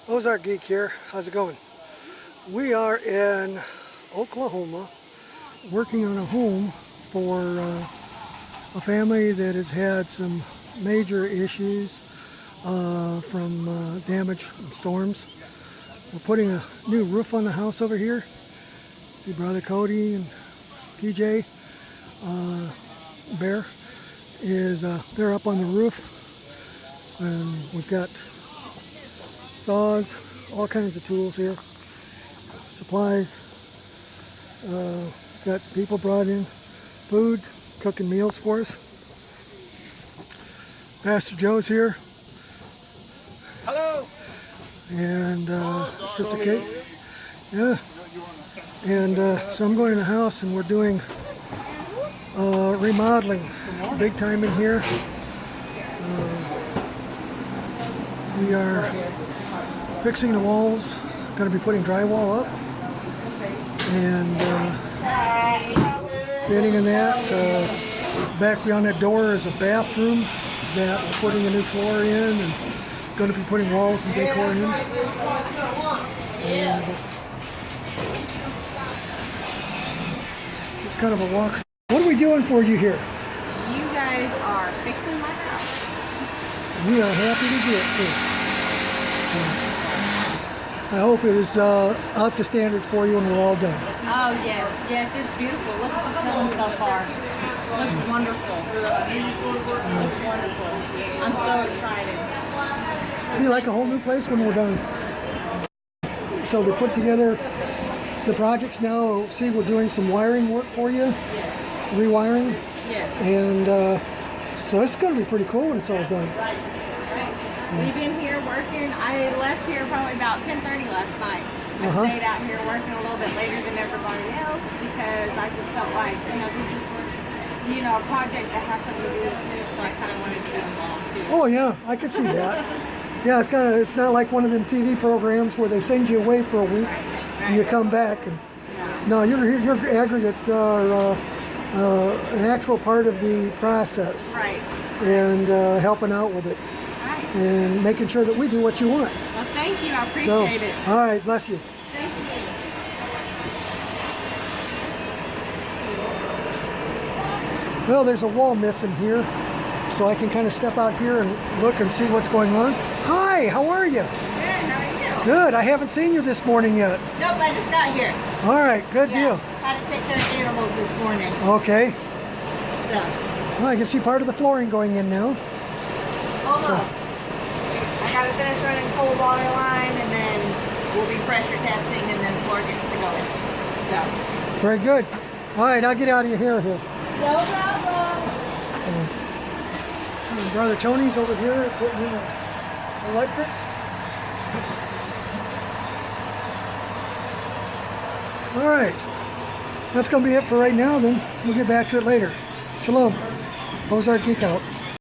Ozark Geek here. How's it going? We are in Oklahoma working on a home for a family that has had some major issues from damage from storms. We're putting a new roof on the house over here. See Brother Cody and TJ Bear is they're up on the roof, and we've got saws, all kinds of tools here, supplies. Got some people brought in food, cooking meals for us. Pastor Joe's here. Hello. And Sister Kate. Yeah. And so I'm going to the house and we're doing remodeling big time in here. We are fixing the walls, going to be putting drywall up and painting in that. Back beyond that door is a bathroom that we're putting a new floor in and going to be putting walls and decor in. And it's kind of a walk. What are we doing for you here? You guys are fixing my house. We are happy to do it too. So, I hope it is up to standards for you when we're all done. Oh yes, yes, it's beautiful. Look at the sun so far. Looks wonderful. Looks wonderful. I'm so excited. It'll be like a whole new place when we're done. So we put together the projects now. See, we're doing some wiring work for you, rewiring, and so it's going to be pretty cool when it's all done. Right. We've been here working. I left here probably about 10:30 last night. I stayed out here working a little bit later than everybody else because I just felt like, this is, a project that has something to do with me, so I kind of wanted to get involved too. Oh yeah, I could see that. Yeah, it's not like one of them TV programs where they send you away for a week and you come back. And no, you're aggregate or an actual part of the process. Right. And helping out with it. Right. And making sure that we do what you want. Well, thank you. I appreciate it. All right, bless you. Thank you. Well, there's a wall missing here, so I can kind of step out here and look and see what's going on. Hi, how are you? Good. How are you? Good. I haven't seen you this morning yet. Nope, I just got here. All right, good deal. Had to take care of animals this morning. Okay. So. Well, I can see part of the flooring going in now. Almost. I got to finish running cold water line, and then we'll be pressure testing, and then floor gets to going. So. Very good. All right, I'll get out of your hair here. No problem. Brother Tony's over here putting in electric. All right. That's going to be it for right now then. We'll get back to it later. Shalom. Ozark Geek out.